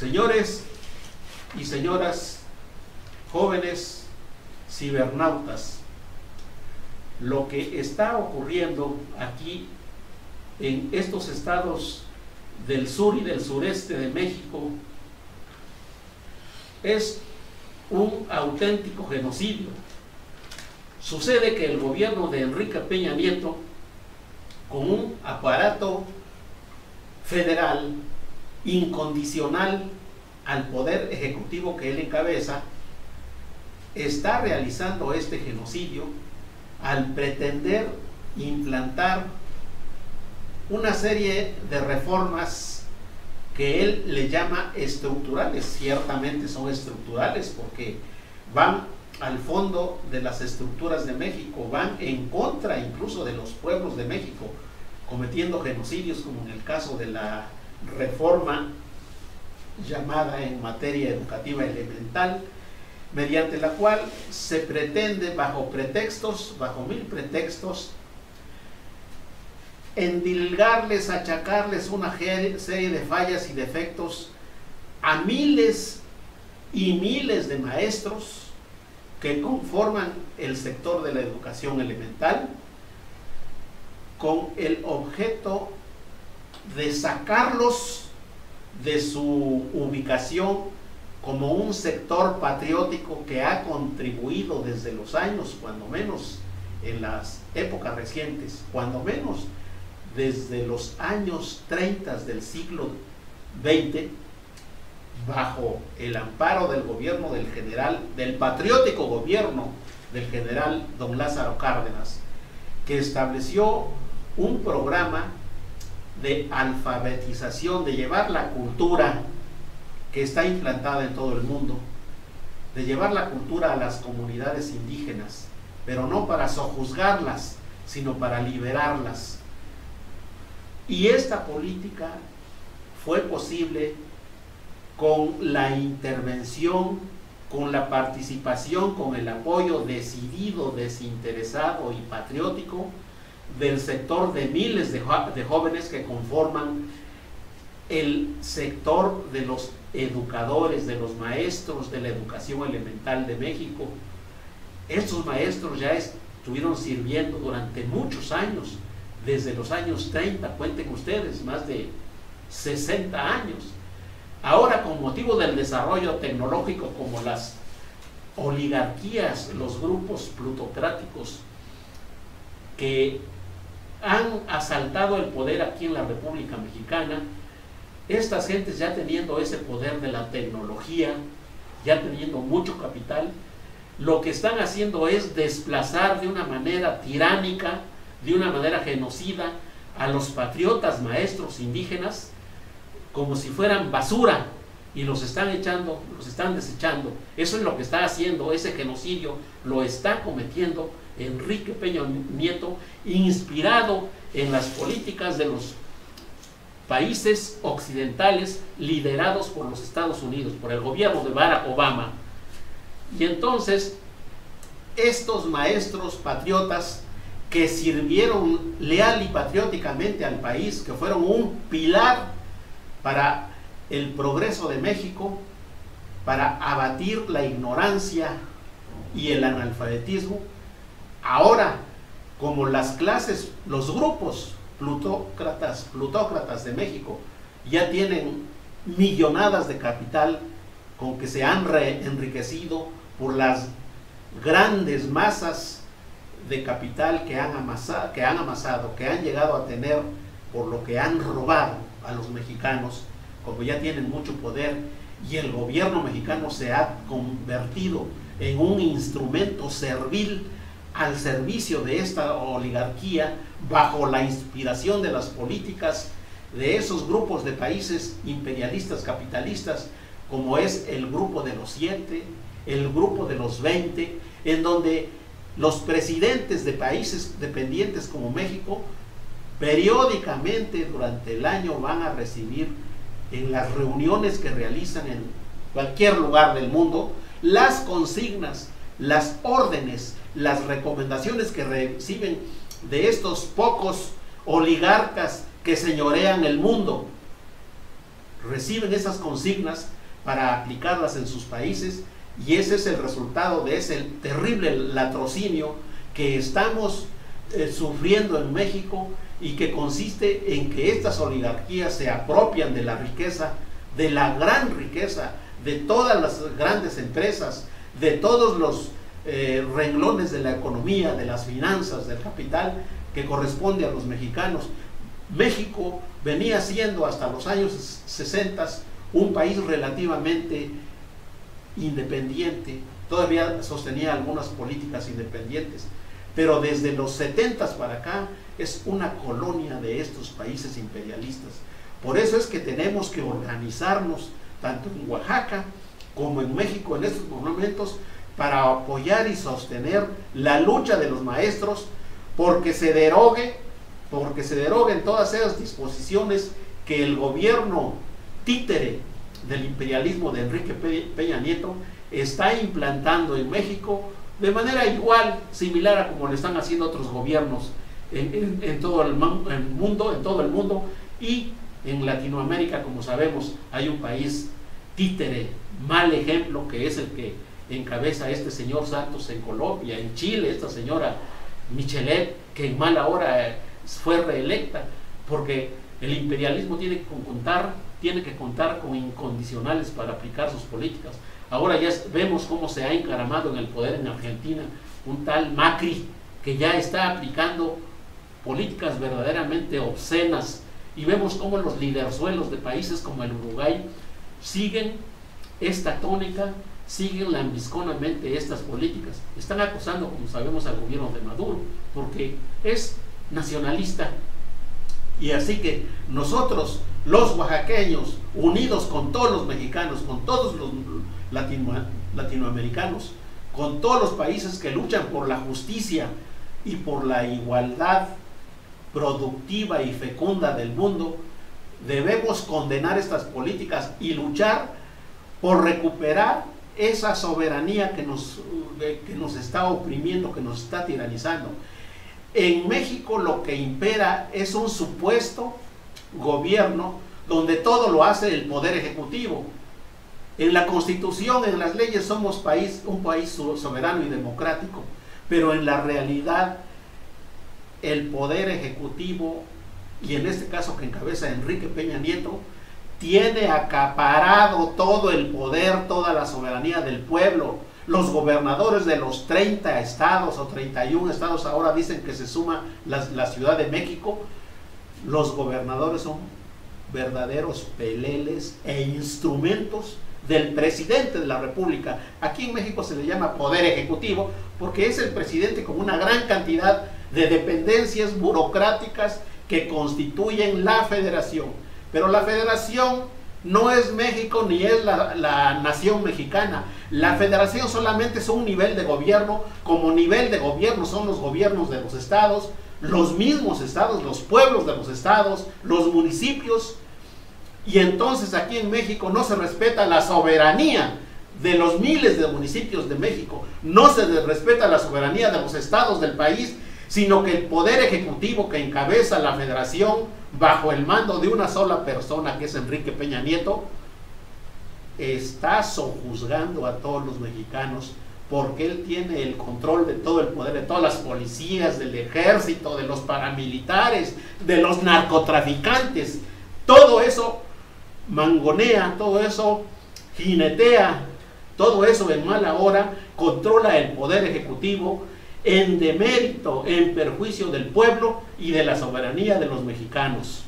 Señores y señoras, jóvenes cibernautas, lo que está ocurriendo aquí en estos estados del sur y del sureste de México es un auténtico genocidio. Sucede que el gobierno de Enrique Peña Nieto, con un aparato federal incondicional al poder ejecutivo que él encabeza, está realizando este genocidio al pretender implantar una serie de reformas que él le llama estructurales. Ciertamente son estructurales porque van al fondo de las estructuras de México, van en contra incluso de los pueblos de México, cometiendo genocidios, como en el caso de la reforma llamada en materia educativa elemental, mediante la cual se pretende bajo mil pretextos, endilgarles, achacarles una serie de fallas y defectos a miles y miles de maestros que conforman el sector de la educación elemental, con el objeto de sacarlos de su ubicación como un sector patriótico que ha contribuido desde los años, cuando menos en las épocas recientes, cuando menos desde los años 30 del siglo XX, bajo el amparo del gobierno del patriótico gobierno del general don Lázaro Cárdenas, que estableció un programa de alfabetización, de llevar la cultura que está implantada en todo el mundo, de llevar la cultura a las comunidades indígenas, pero no para sojuzgarlas, sino para liberarlas. Y esta política fue posible con la intervención, con la participación, con el apoyo decidido, desinteresado y patriótico del sector de miles de jóvenes que conforman el sector de los educadores, de los maestros de la educación elemental de México. Estos maestros ya estuvieron sirviendo durante muchos años, desde los años 30, cuenten ustedes, más de 60 años. Ahora, con motivo del desarrollo tecnológico, como las oligarquías, los grupos plutocráticos que han asaltado el poder aquí en la República Mexicana, estas gentes ya teniendo ese poder de la tecnología, ya teniendo mucho capital, lo que están haciendo es desplazar de una manera tiránica, de una manera genocida, a los patriotas maestros indígenas como si fueran basura, y los están desechando. Eso es lo que está haciendo, ese genocidio lo está cometiendo Enrique Peña Nieto, inspirado en las políticas de los países occidentales liderados por los Estados Unidos, por el gobierno de Barack Obama. Y entonces estos maestros patriotas que sirvieron leal y patrióticamente al país, que fueron un pilar para el progreso de México, para abatir la ignorancia y el analfabetismo, ahora, como las clases, los grupos plutócratas de México ya tienen millonadas de capital con que se han enriquecido por las grandes masas de capital que han amasado, que han llegado a tener por lo que han robado a los mexicanos, como ya tienen mucho poder, y el gobierno mexicano se ha convertido en un instrumento servil al servicio de esta oligarquía, bajo la inspiración de las políticas de esos grupos de países imperialistas capitalistas, como es el grupo de los 7, el grupo de los 20, en donde los presidentes de países dependientes como México periódicamente durante el año van a recibir en las reuniones que realizan en cualquier lugar del mundo las consignas, las órdenes, las recomendaciones que reciben de estos pocos oligarcas que señorean el mundo. reciben esas consignas para aplicarlas en sus países, y ese es el resultado de ese terrible latrocinio que estamos sufriendo en México, y que consiste en que estas oligarquías se apropian de la riqueza, de la gran riqueza, de todas las grandes empresas, de todos los renglones de la economía, de las finanzas, del capital que corresponde a los mexicanos. México venía siendo hasta los años 60 un país relativamente independiente, todavía sostenía algunas políticas independientes, pero desde los 70 para acá es una colonia de estos países imperialistas. Por eso es que tenemos que organizarnos tanto en Oaxaca como en México en estos momentos para apoyar y sostener la lucha de los maestros, porque se deroguen todas esas disposiciones que el gobierno títere del imperialismo de Enrique Peña Nieto está implantando en México de manera igual, similar a como lo están haciendo otros gobiernos en todo el mundo, y en Latinoamérica, como sabemos, hay un país títere, mal ejemplo, que es el que encabeza este señor Santos en Colombia, en Chile, esta señora Michelet, que en mala hora fue reelecta, porque el imperialismo tiene que contar con incondicionales para aplicar sus políticas. Ahora ya vemos cómo se ha encaramado en el poder en Argentina un tal Macri, que ya está aplicando políticas verdaderamente obscenas, y vemos cómo los liderzuelos de países como el Uruguay siguen esta tónica, siguen lambisconamente estas políticas. Están acusando, como sabemos, al gobierno de Maduro, porque es nacionalista. Y así que nosotros, los oaxaqueños, unidos con todos los mexicanos, con todos los latinoamericanos, con todos los países que luchan por la justicia y por la igualdad productiva y fecunda del mundo, debemos condenar estas políticas y luchar por recuperar esa soberanía que nos está oprimiendo, que nos está tiranizando. En México lo que impera es un supuesto gobierno donde todo lo hace el Poder Ejecutivo. En la Constitución, en las leyes, somos un país soberano y democrático, pero en la realidad el Poder Ejecutivo, y en este caso que encabeza Enrique Peña Nieto, tiene acaparado todo el poder, toda la soberanía del pueblo. Los gobernadores de los 30 estados o 31 estados, ahora dicen que se suma la Ciudad de México, los gobernadores son verdaderos peleles e instrumentos del presidente de la República. Aquí en México se le llama Poder Ejecutivo porque es el presidente con una gran cantidad de dependencias burocráticas que constituyen la federación. Pero la federación no es México ni es la nación mexicana. La federación solamente es un nivel de gobierno. Como nivel de gobierno son los gobiernos de los estados, los mismos estados, los pueblos de los estados, los municipios. Y entonces aquí en México no se respeta la soberanía de los miles de municipios de México, no se respeta la soberanía de los estados del país, sino que el Poder Ejecutivo que encabeza la federación bajo el mando de una sola persona, que es Enrique Peña Nieto, está sojuzgando a todos los mexicanos, porque él tiene el control de todo el poder, de todas las policías, del ejército, de los paramilitares, de los narcotraficantes. Todo eso mangonea, todo eso jinetea, todo eso en mala hora controla el Poder Ejecutivo en demérito, en perjuicio del pueblo y de la soberanía de los mexicanos.